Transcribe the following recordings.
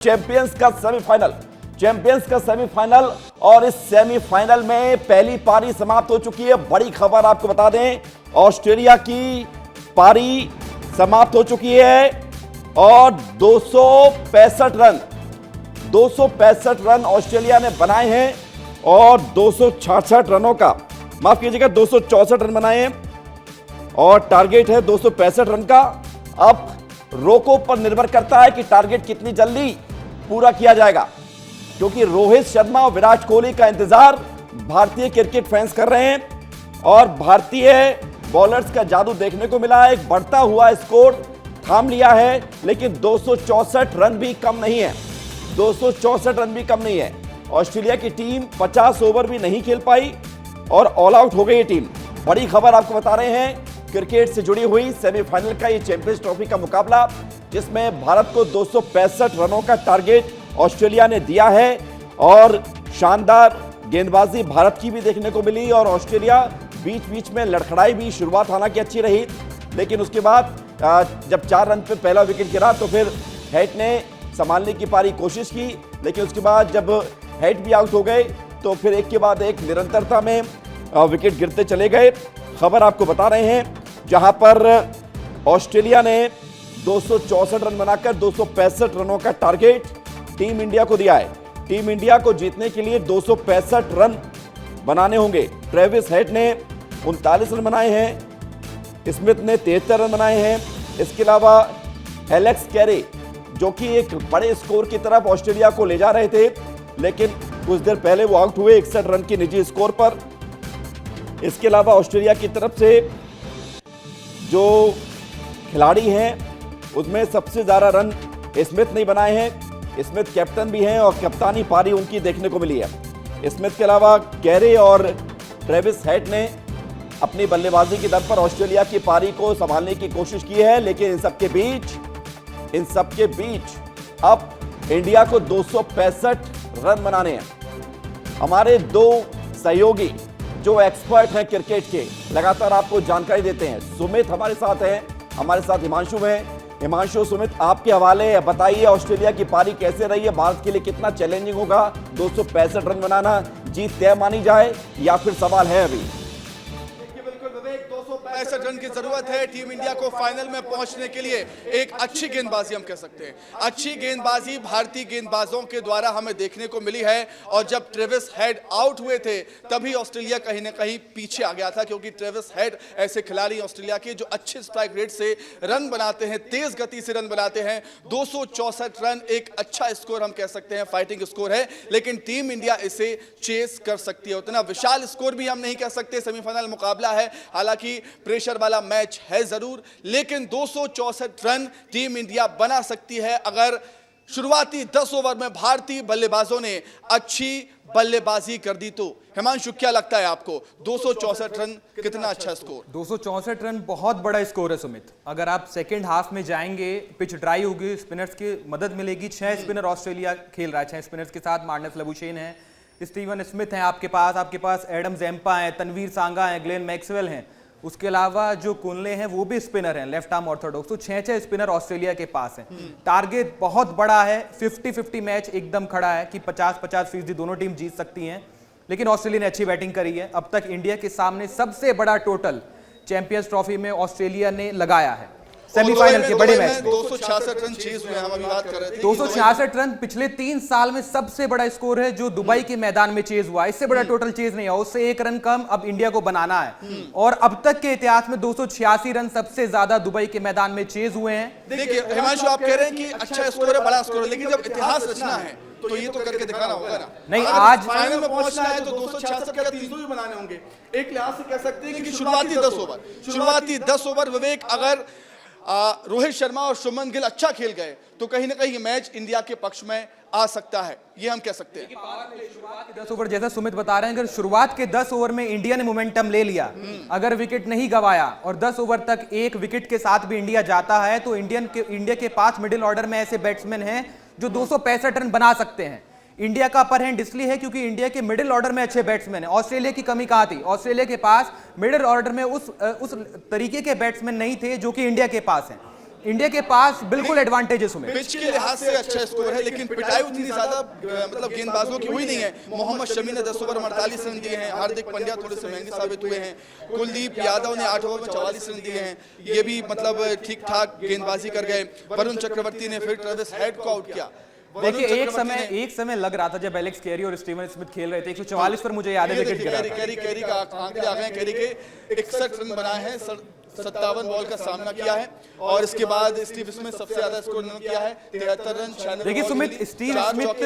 Champions का semifinal और इस सेमीफाइनल में पहली पारी समाप्त हो चुकी है। बड़ी खबर आपको बता दें, ऑस्ट्रेलिया की पारी समाप्त हो चुकी है और 265 रन ऑस्ट्रेलिया ने बनाए हैं और 266 रनों का, माफ कीजिएगा 264 रन बनाए हैं और टारगेट है 265 रन का। अब रोको पर निर्भर करता है कि टारगेट कितनी जल्दी पूरा किया जाएगा, क्योंकि रोहित शर्मा और विराट कोहली का इंतजार भारतीय क्रिकेट फैंस कर रहे हैं और भारतीय बॉलर्स का जादू देखने को मिला है। एक बढ़ता हुआ स्कोर थाम लिया है, लेकिन 264 रन भी कम नहीं है। 264 रन भी कम नहीं है। ऑस्ट्रेलिया की टीम 50 ओवर भी नहीं खेल पाई और ऑल आउट हो गई ये टीम। बड़ी खबर आपको बता रहे हैं, क्रिकेट से जुड़ी हुई सेमीफाइनल का ये चैंपियंस ट्रॉफी का मुकाबला, जिसमें भारत को 265 रनों का टारगेट ऑस्ट्रेलिया ने दिया है और शानदार गेंदबाजी भारत की भी देखने को मिली और ऑस्ट्रेलिया बीच बीच में लड़खड़ाई भी। शुरुआत हालांकि अच्छी रही, लेकिन उसके बाद जब 4 रन पे पहला विकेट गिरा तो फिर हेट ने संभालने की पारी कोशिश की, लेकिन उसके बाद जब हेट भी आउट हो गए तो फिर एक के बाद एक निरंतरता में विकेट गिरते चले गए। खबर आपको बता रहे हैं, जहां पर ऑस्ट्रेलिया ने 264 रन बनाकर 265 रनों का टारगेट टीम इंडिया को दिया है। टीम इंडिया को जीतने के लिए 265 रन बनाने होंगे। ट्रेविस हेड ने 39 रन बनाए हैं, स्मिथ ने 73 रन बनाए हैं। इसके अलावा एलेक्स कैरे, जो कि एक बड़े स्कोर की तरफ ऑस्ट्रेलिया को ले जा रहे थे, लेकिन कुछ देर पहले वो आउट हुए 61 रन की निजी स्कोर पर। इसके अलावा ऑस्ट्रेलिया की तरफ से जो खिलाड़ी हैं उसमें सबसे ज्यादा रन स्मिथ नहीं बनाए हैं। स्मिथ कैप्टन भी हैं और कप्तानी पारी उनकी देखने को मिली है। स्मिथ के अलावा कैरे और ट्रेविस हेड ने अपनी बल्लेबाजी की दम पर ऑस्ट्रेलिया की पारी को संभालने की कोशिश की है, लेकिन इन सबके बीच अब इंडिया को 265 रन बनाने हैं। हमारे दो सहयोगी जो एक्सपर्ट हैं क्रिकेट के, लगातार आपको जानकारी देते हैं। सुमित हमारे साथ हैं, हमारे साथ हिमांशु हैं। हिमांशु, सुमित, आपके हवाले बताइए, ऑस्ट्रेलिया की पारी कैसे रही है? भारत के लिए कितना चैलेंजिंग होगा 265 रन बनाना? जीत तय मानी जाए या फिर सवाल है अभी? 265 रन की जरूरत है टीम इंडिया को फाइनल में पहुंचने के लिए। एक अच्छी गेंदबाजी हम कह सकते हैं, अच्छी गेंदबाजी भारतीय गेंदबाजों के द्वारा हमें देखने को मिली है। और जब ट्रेविस हेड आउट हुए थे तभी ऑस्ट्रेलिया कहीं ना कहीं पीछे आ गया था, क्योंकि ट्रेविस हेड ऐसे खिलाड़ी ऑस्ट्रेलिया के जो अच्छे स्ट्राइक रेट से रन बनाते हैं, तेज गति से रन बनाते हैं। 264 रन एक अच्छा स्कोर हम कह सकते हैं, फाइटिंग स्कोर है, लेकिन टीम इंडिया इसे चेस कर सकती है। उतना विशाल स्कोर भी हम नहीं कह सकते, सेमीफाइनल मुकाबला है, हालांकि प्रेशर वाला मैच है जरूर, लेकिन 264 रन टीम इंडिया बना सकती है अगर शुरुआती 10 ओवर में भारतीय बल्लेबाजों ने अच्छी बल्लेबाजी कर दी तो। हिमांशु, क्या लगता है आपको 264 रन कितना अच्छा स्कोर? 264 रन बहुत बड़ा स्कोर है सुमित। अगर आप सेकेंड हाफ में जाएंगे, पिच ड्राई होगी, स्पिनर्स की मदद मिलेगी। 6 स्पिनर ऑस्ट्रेलिया खेल रहा है, 6 स्पिनर्स के साथ मार्नस लबुशेन है, स्टीवन स्मिथ हैं आपके पास एडम जैम्पा हैं, तनवीर सांगा हैं, ग्लेन मैक्सवेल हैं। उसके अलावा जो कुनले हैं वो भी स्पिनर हैं, लेफ्ट आर्म ऑर्थोडॉक्स। तो 6 स्पिनर ऑस्ट्रेलिया के पास हैं। टारगेट बहुत बड़ा है, 50-50 मैच एकदम खड़ा है कि 50-50% दोनों टीम जीत सकती हैं। लेकिन ऑस्ट्रेलिया ने अच्छी बैटिंग करी है। अब तक इंडिया के सामने सबसे बड़ा टोटल चैंपियंस ट्रॉफी में ऑस्ट्रेलिया ने लगाया है सेमीफाइनल के बड़े मैच में। 266 रन चेज हुए, हम अभी बात कर रहे थे। 266 रन पिछले 3 साल में सबसे बड़ा स्कोर है जो दुबई के मैदान में चेज हुआ। इससे बड़ा टोटल चेज नहीं हुआ, उससे 1 रन कम अब इंडिया को बनाना है। और अब तक के इतिहास में 286 रन सबसे ज्यादा दुबई के मैदान में चेज हुए हैं। देखिए हिमांशु, आप कह रहे हैं कि अच्छा स्कोर है, बड़ा स्कोर है, लेकिन जब इतिहास रचना है तो ये तो करके दिखाना होगा ना। नहीं, आज फाइनल में पहुंचना है तो 266 का 300 भी बनाने होंगे। एक लिहाज से कह सकते हैं कि शुरुआती 10 ओवर विवेक, अगर रोहित शर्मा और शुभमन गिल अच्छा खेल गए तो कहीं ना कहीं ये मैच इंडिया के पक्ष में आ सकता है, ये हम कह सकते हैं। शुरुआत के 10 ओवर, जैसा सुमित बता रहे हैं, अगर शुरुआत के 10 ओवर में इंडिया ने मोमेंटम ले लिया, अगर विकेट नहीं गवाया और 10 ओवर तक 1 विकेट के साथ भी इंडिया जाता है, तो इंडिया के पास मिडिल ऑर्डर में ऐसे बैट्समैन हैं जो 265 रन बना सकते हैं। इंडिया का अपर हैंड इसलिए है क्योंकि इंडिया के मिडिल ऑर्डर में अच्छे बैट्समैन हैं। ऑस्ट्रेलिया की कमी कहां थी? ऑस्ट्रेलिया के पास मिडिल ऑर्डर में उस तरीके के बैट्समैन नहीं थे जो कि इंडिया के पास हैं। इंडिया के पास बिल्कुल एडवांटेज है सुमित। पिच के लिहाज से अच्छा स्कोर है, लेकिन पिटाई उतनी ज्यादा मतलब गेंदबाजों की हुई नहीं है। मोहम्मद शमी ने 10 ओवर में 48 रन दिए हैं, हार्दिक पांड्या थोड़े से महंगे साबित हुए हैं, कुलदीप यादव ने 8 ओवर में 44 रन दिए हैं, ये भी मतलब ठीक ठाक गेंदबाजी कर गए। वरुण चक्रवर्ती ने फिर ट्रेविस हेड को आउट किया। देखिए एक समय लग रहा था जब एलेक्स कैरी और स्टीवन स्मिथ खेल रहे थे, 144 पर मुझे याद है विकेट गिरा था। कैरी का आंकड़े आ गए, कैरी के 61 रन बनाए हैं, 57 बॉल का सामना किया है, और इसके बाद स्टीव स्मिथ सबसे ज्यादा स्कोर किया है, 73 रन। देखिए सुमित, स्टीव स्मिथ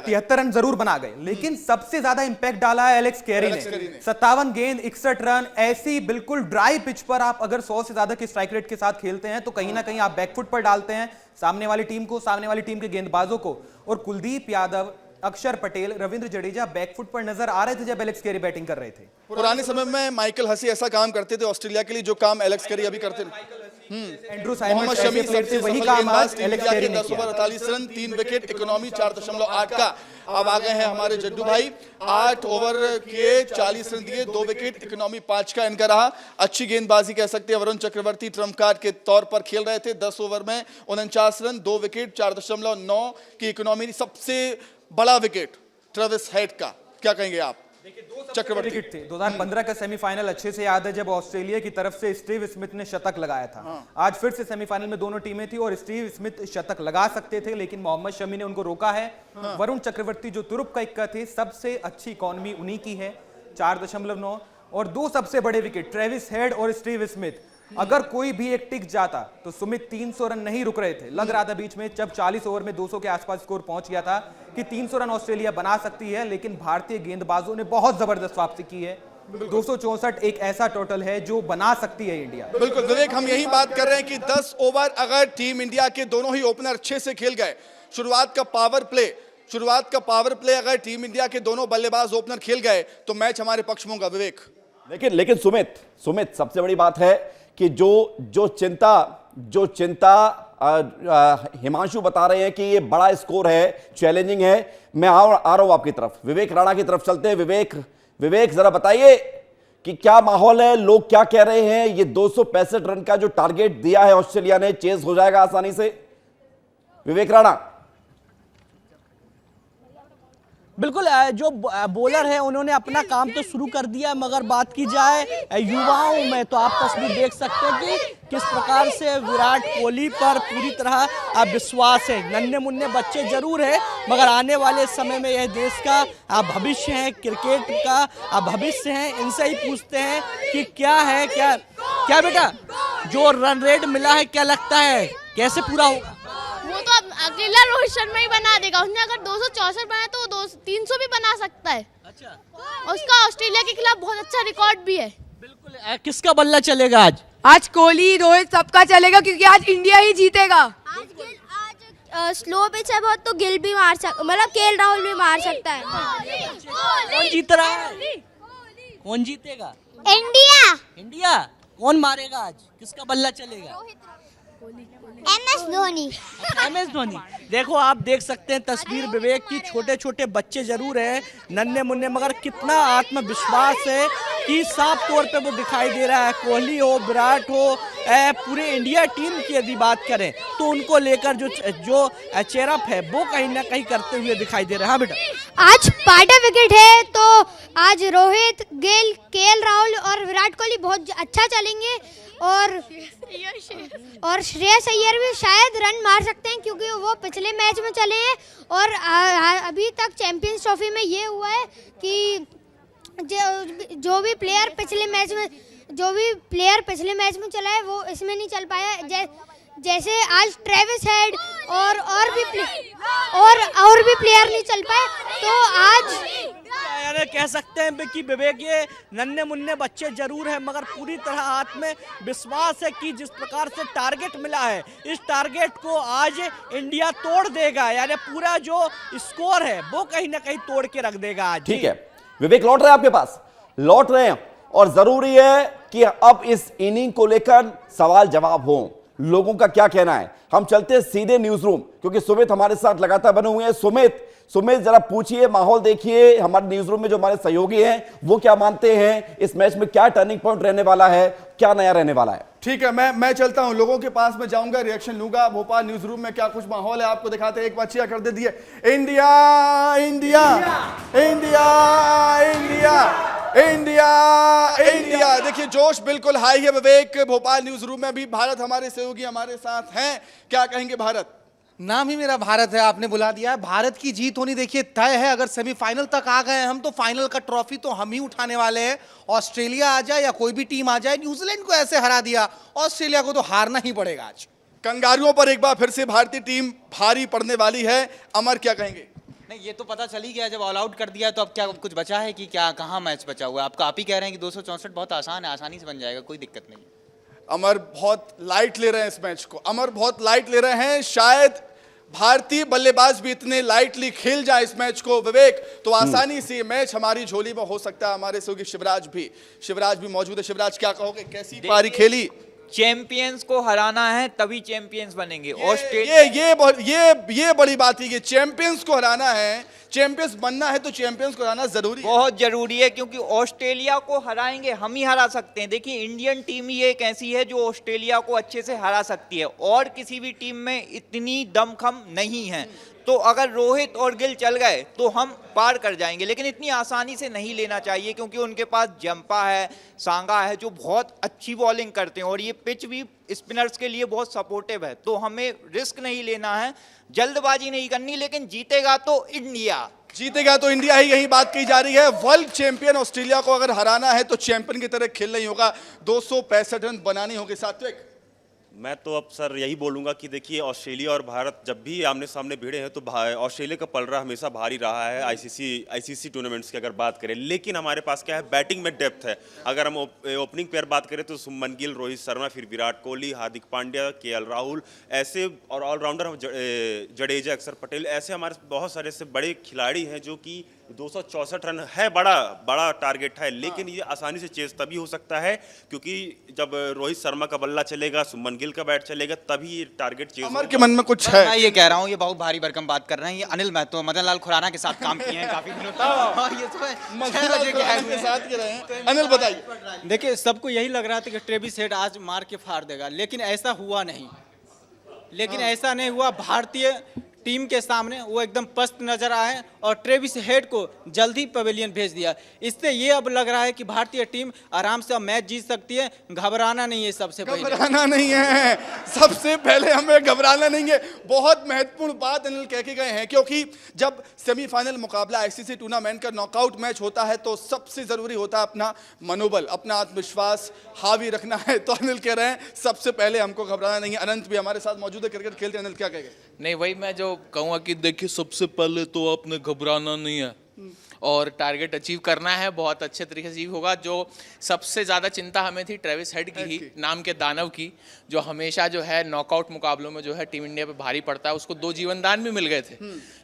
73 रन जरूर बना गए, लेकिन सबसे ज्यादा इंपैक्ट डाला है एलेक्स कैरी ने। 57 गेंद 61 रन। ऐसी बिल्कुल ड्राई पिच पर आप अगर 100 से ज्यादा के स्ट्राइक रेट के साथ खेलते हैं तो कहीं ना कहीं आप बैकफुट पर डालते हैं सामने वाली टीम को, सामने वाली टीम के गेंदबाजों को। और कुलदीप यादव, अक्षर पटेल, रविंद्र जडेजा बैकफुट पर नजर आ रहे थे जब एलेक्स कैरी बैटिंग कर रहे थे। पुराने समय में माइकल हसी ऐसा काम करते थे ऑस्ट्रेलिया के लिए जो काम एलेक्स कैरी अभी करते थे। एंड्रू साइमंड्स ऐसे प्लेयर थे, वही काम आज एलेक्स कैरी ने 10 ओवर 48 रन, 3 विकेट, इकोनॉमी 4.8 का। अब आ गए हैं हमारे जड्डू भाई, 8 ओवर के 40 रन दिए, 2 विकेट, इकोनॉमी 5 का इनका रहा। अच्छी गेंदबाजी कह सकते हैं। वरुण चक्रवर्ती ट्रम्प कार्ड के तौर पर खेल रहे थे, 10 ओवर में 49 रन, 2 विकेट, 4.9 की इकोनॉमी। सबसे बड़ा विकेट ट्रेविस हेड का, क्या कहेंगे आप? चक्रवर्ती विकेट थे। 2015 का सेमीफाइनल अच्छे से याद है जब ऑस्ट्रेलिया की तरफ से स्टीव स्मिथ ने शतक लगाया था। आज फिर से सेमीफाइनल में दोनों टीमें थी और स्टीव स्मिथ शतक लगा सकते थे, लेकिन मोहम्मद शमी ने उनको रोका है। वरुण चक्रवर्ती जो तुरुप का इक्का थे, सबसे अच्छी इकॉनमी उन्हीं की है, 4.9, और 2 सबसे बड़े विकेट ट्रेविस हेड और स्टीव स्मिथ। अगर कोई भी एक टिक जाता तो सुमित 300 रन नहीं रुक रहे थे। लग रहा था बीच में जब 40 ओवर में 200 के आसपास स्कोर पहुंच गया था कि 300 रन ऑस्ट्रेलिया बना सकती है, लेकिन भारतीय गेंदबाजों ने बहुत जबरदस्त वापसी की है। 264 एक ऐसा टोटल है जो बना सकती है इंडिया। बिल्कुल विवेक, हम यही बात कर रहे हैं कि 10 ओवर अगर टीम इंडिया के दोनों ही ओपनर अच्छे से खेल गए, शुरुआत का पावर प्ले अगर टीम इंडिया के दोनों बल्लेबाज ओपनर खेल गए तो मैच हमारे पक्ष में होगा विवेक। लेकिन सुमित सबसे बड़ी बात है कि जो चिंता हिमांशु बता रहे हैं कि ये बड़ा स्कोर है, चैलेंजिंग है। मैं आ रहा हूं आपकी तरफ, विवेक राणा की तरफ चलते हैं। विवेक जरा बताइए कि क्या माहौल है, लोग क्या कह रहे हैं? ये 265 रन का जो टारगेट दिया है ऑस्ट्रेलिया ने, चेज हो जाएगा आसानी से? विवेक राणा। बिल्कुल, जो बॉलर है उन्होंने अपना काम तो शुरू कर दिया, मगर बात की जाए युवाओं में तो आप तस्वीर देख सकते हैं कि किस प्रकार से विराट कोहली पर पूरी तरह विश्वास है। नन्हे मुन्ने बच्चे जरूर है, मगर आने वाले समय में यह देश का भविष्य है, क्रिकेट का भविष्य है। इनसे ही पूछते हैं कि क्या है, क्या बेटा जो रन रेट मिला है क्या लगता है कैसे पूरा होगा? वो तो अब अकेला रोहित शर्मा ही बना देगा। उसने अगर 264 बनाया तो 300 भी बना सकता है। अच्छा, उसका ऑस्ट्रेलिया के खिलाफ बहुत अच्छा रिकॉर्ड भी है। बिल्कुल, किसका बल्ला चलेगा आज? आज कोहली, रोहित सबका चलेगा, क्योंकि आज इंडिया ही जीतेगा। आज स्लो पिच है बहुत, तो गिल भी मार सकता, मतलब केएल राहुल भी मार सकता है। कौन जीत रहा है? कौन जीतेगा? इंडिया। कौन मारेगा आज? किसका बल्ला चलेगा? MS धोनी। देखो, आप देख सकते हैं तस्वीर विवेक की, छोटे छोटे बच्चे जरूर हैं, नन्हे मुन्ने, मगर कितना आत्मविश्वास है कि साफ तौर पे वो दिखाई दे रहा है। कोहली हो, विराट हो, पूरे इंडिया टीम की यदि बात करें तो उनको लेकर जो चेयरअप है वो कहीं ना कहीं करते हुए दिखाई दे रहा है। हाँ बेटा, आज पार्टनर विकेट है तो आज रोहित, गिल, केएल राहुल और विराट कोहली बहुत अच्छा चलेंगे, और श्रेयस अय्यर भी शायद रन मार सकते हैं, क्योंकि वो पिछले मैच में चले हैं। और अभी तक चैंपियंस ट्रॉफी में ये हुआ है कि जो भी प्लेयर पिछले मैच में चला है वो इसमें नहीं चल पाया। जैसे आज ट्रेविस हेड और भी प्लेयर नहीं चल पाए, तो आज यानी कह सकते हैं कि विवेक, ये नन्हे मुन्ने बच्चे जरूर हैं, मगर पूरी तरह आत्मविश्वास है कि जिस प्रकार से टारगेट मिला है, इस टारगेट को आज इंडिया तोड़ देगा। यानी पूरा जो स्कोर है वो कहीं ना कहीं तोड़ के रख देगा आज। ठीक है विवेक, लौट रहे हैं आपके पास, लौट रहे हैं, और जरूरी है कि अब इस इनिंग को लेकर सवाल जवाब हो, लोगों का क्या कहना है। हम चलते हैं सीधे न्यूज रूम, क्योंकि सुमित हमारे साथ लगातार बने हुए हैं। सुमित जरा पूछिए, माहौल देखिए, हमारे न्यूज रूम में जो हमारे सहयोगी हैं वो क्या मानते हैं, इस मैच में क्या टर्निंग पॉइंट रहने वाला है, क्या नया रहने वाला है? ठीक है, मैं चलता हूं, लोगों के पास में जाऊंगा, रिएक्शन लूंगा। भोपाल न्यूज रूम में क्या कुछ माहौल है आपको दिखाते हैं। एक बार चिया कर दे दिए, India India India India India India. देखिए जोश बिल्कुल हाई है विवेक। भोपाल न्यूज रूम में भी भारत हमारे सहयोगी हमारे साथ हैं, क्या कहेंगे भारत? नाम ही मेरा भारत है, आपने बुला दिया। भारत की जीत होनी देखिए तय है। अगर सेमीफाइनल तक आ गए हम तो फाइनल का ट्रॉफी तो हम ही उठाने वाले हैं। ऑस्ट्रेलिया आ जाए या कोई भी टीम आ जाए, न्यूजीलैंड को ऐसे हरा दिया, ऑस्ट्रेलिया को तो हारना ही पड़ेगा आज। कंगारुओं पर एक बार फिर से भारतीय टीम भारी पड़ने वाली है। अमर क्या कहेंगे? नहीं, ये तो पता चल ही गया, जब ऑल आउट कर दिया तो अब क्या कुछ बचा है कि क्या, कहाँ मैच बचा हुआ है? आप ही कह रहे हैं कि 264 बहुत आसान है, आसानी से बन जाएगा, कोई दिक्कत नहीं। अमर बहुत लाइट ले रहे हैं इस मैच को, अमर बहुत लाइट ले रहे हैं। शायद भारतीय बल्लेबाज भी इतने लाइटली खेल जाए इस मैच को विवेक, तो आसानी से मैच हमारी झोली में हो सकता है। हमारे सहयोगी शिवराज भी मौजूद है। शिवराज क्या कहोगे, कैसी पारी खेली? चैंपियंस को हराना है तभी चैंपियंस बनेंगे। ये बड़ी बात है कि चैंपियंस को हराना है, चैंपियंस बनना है तो चैंपियंस को हराना जरूरी है, बहुत जरूरी है, क्योंकि ऑस्ट्रेलिया को हराएंगे हम ही हरा सकते हैं। देखिए इंडियन टीम ही एक ऐसी है जो ऑस्ट्रेलिया को अच्छे से हरा सकती है, और किसी भी टीम में इतनी दमखम नहीं है। तो अगर रोहित और गिल चल गए तो हम पार कर जाएंगे, लेकिन इतनी आसानी से नहीं लेना चाहिए, क्योंकि उनके पास जंपा है, सांगा है, जो बहुत अच्छी बॉलिंग करते हैं, और ये पिच भी स्पिनर्स के लिए बहुत सपोर्टिव है। तो हमें रिस्क नहीं लेना है, जल्दबाजी नहीं करनी, लेकिन जीतेगा तो इंडिया। जीतेगा तो इंडिया ही, यही बात कही जा रही है। वर्ल्ड चैंपियन ऑस्ट्रेलिया को अगर हराना है तो चैंपियन की तरह खेलना ही होगा, 265 रन बनानी होगी। सात्विक, मैं तो अब सर यही बोलूँगा कि देखिए ऑस्ट्रेलिया और भारत जब भी आमने सामने भिड़े हैं तो ऑस्ट्रेलिया का पलड़ा हमेशा भारी रहा है आईसीसी टूर्नामेंट्स की अगर बात करें। लेकिन हमारे पास क्या है, बैटिंग में डेप्थ है। अगर हम ओपनिंग पेयर बात करें तो शुभमन गिल, रोहित शर्मा, फिर विराट कोहली, हार्दिक पांड्या, केएल राहुल, ऐसे और ऑलराउंडर जडेजा, अक्षर पटेल, ऐसे हमारे बहुत सारे ऐसे बड़े खिलाड़ी हैं जो कि 264 रन है, बड़ा टारगेट है। लेकिन ये आसानी से चेस तभी हो सकता है क्योंकि जब रोहित शर्मा का बल्ला चलेगा, शुभमन गिल का बैट चलेगा, तभी ये टारगेट चेस। अमर के मन में कुछ है? मैं ये कह रहा हूँ, ये बहुत भारी भरकम बात कर रहे हैं। ये अनिल महतो, मदन लाल खुराना के साथ काम किए हैं काफी दिनों तक, ये साथ के रहे हैं। अनिल बताइए। देखिए सबको यही लग रहा था कि ट्रेविस हेड आज मार के फाड़ देगा, लेकिन ऐसा हुआ नहीं। ऐसा नहीं हुआ। भारतीय टीम के सामने वो एकदम पस्त नजर आए और ट्रेविस हेड को जल्दी पवेलियन भेज दिया। इससे ये अब लग रहा है कि भारतीय टीम आराम से अब मैच जीत सकती है। घबराना नहीं है, सबसे पहले घबराना नहीं है, सबसे पहले हमें घबराना नहीं है। बहुत महत्वपूर्ण बात अनिल कह के गए हैं, क्योंकि जब सेमीफाइनल मुकाबला आईसीसी टूर्नामेंट का नॉकआउट मैच होता है तो सबसे जरूरी होता है अपना मनोबल, अपना आत्मविश्वास हावी रखना है। तो अनिल कह रहे हैं सबसे पहले हमको घबराना नहीं है। अनंत भी हमारे साथ मौजूद है, क्रिकेट खेलते हैं। अनिल क्या कहेंगे? नहीं, वही मैं जो कहूँगा कि देखिए सबसे पहले तो आपने घबराना नहीं है और टारगेट अचीव करना है, बहुत अच्छे तरीके से अचीव होगा। जो सबसे ज़्यादा चिंता हमें थी ट्रेविस हेड की ही, नाम के दानव की, जो हमेशा जो है नॉकआउट मुकाबलों में जो है टीम इंडिया पे भारी पड़ता है। उसको 2 जीवनदान भी मिल गए थे,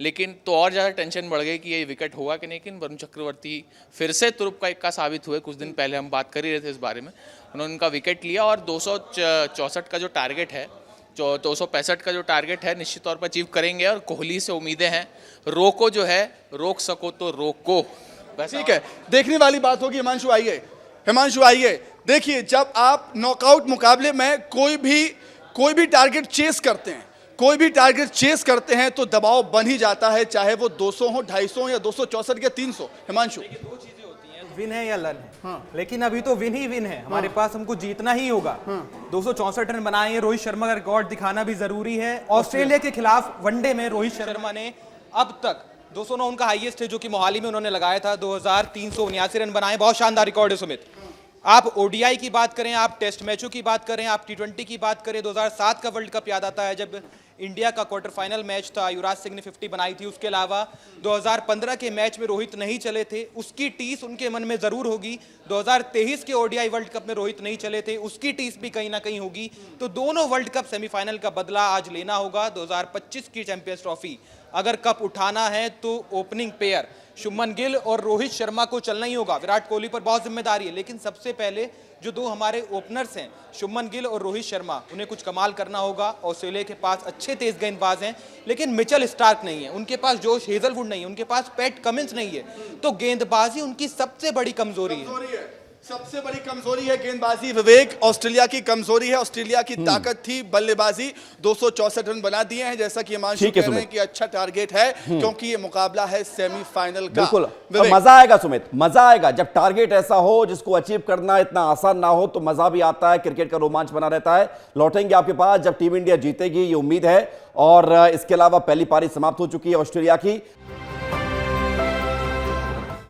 लेकिन तो और ज़्यादा टेंशन बढ़ गई कि ये विकेट होगा कि नहीं। लेकिन वरुण चक्रवर्ती फिर से तुरुप का इक्का साबित हुए। कुछ दिन पहले हम बात कर ही रहे थे इस बारे में, उन्होंने उनका विकेट लिया और 264 का जो टारगेट है, जो 265 का जो टारगेट है, निश्चित तौर पर अचीव करेंगे। और कोहली से उम्मीदें हैं, रोको जो है, रोक सको तो रोको। ठीक है, देखने वाली बात होगी। हिमांशु आइए। देखिए जब आप नॉकआउट मुकाबले में कोई भी टारगेट चेस करते हैं तो दबाव बन ही जाता है, चाहे वो 200 हो, 250 या 264 या 300। हिमांशु, विन है या लन है। लेकिन अभी तो विन ही विन है हमारे पास, हमको जीतना ही होगा। 264 रन बनाए हैं, रोहित शर्मा का रिकॉर्ड दिखाना भी जरूरी है। ऑस्ट्रेलिया के खिलाफ वनडे में रोहित शर्मा ने अब तक 209 उनका हाईएस्ट है, जो कि मोहाली में उन्होंने लगाया था। 2379 रन बनाए, बहुत शानदार रिकॉर्ड है सुमित। आप ओडीआई की बात करें, आप टेस्ट मैचों की बात करें, आप टी20 की बात करें, 2007 का वर्ल्ड कप याद आता है जब इंडिया का क्वार्टर फाइनल मैच था, युवराज सिंह ने 50 बनाई थी। उसके अलावा 2015 के मैच में रोहित नहीं चले थे, उसकी टीस उनके मन में जरूर होगी। 2023 के ओडीआई वर्ल्ड कप में रोहित नहीं चले थे, उसकी टीस भी कहीं ना कहीं होगी। तो दोनों वर्ल्ड कप सेमीफाइनल का बदला आज लेना होगा। 2025 की चैंपियंस ट्रॉफी अगर कप उठाना है तो ओपनिंग पेयर शुभमन गिल और रोहित शर्मा को चलना ही होगा। विराट कोहली पर बहुत जिम्मेदारी है, लेकिन सबसे पहले जो 2 हमारे ओपनर्स हैं, शुभमन गिल और रोहित शर्मा, उन्हें कुछ कमाल करना होगा। ऑस्ट्रेलिया के पास अच्छे तेज गेंदबाज हैं, लेकिन मिचेल स्टार्क नहीं है, उनके पास जोश हेजलवुड नहीं है, उनके पास पैट कमिंस नहीं है। तो गेंदबाजी उनकी सबसे बड़ी कमजोरी है। सबसे बड़ी कमजोरी है गेंदबाजी विवेक, ऑस्ट्रेलिया की कमजोरी है, ऑस्ट्रेलिया की ताकत थी बल्लेबाजी। 264 रन बना दिए हैं, जैसा कि हिमांशु कह रहे हैं कि अच्छा टारगेट है, क्योंकि ये मुकाबला है सेमीफाइनल का। बिल्कुल, मजा आएगा सुमित, मजा आएगा जब टारगेट ऐसा हो जिसको अचीव करना इतना आसान ना हो, तो मजा भी आता है, क्रिकेट का रोमांच बना रहता है। लौटेंगे आपके पास जब टीम इंडिया जीतेगी, ये उम्मीद है। और इसके अलावा पहली पारी समाप्त हो चुकी है ऑस्ट्रेलिया की।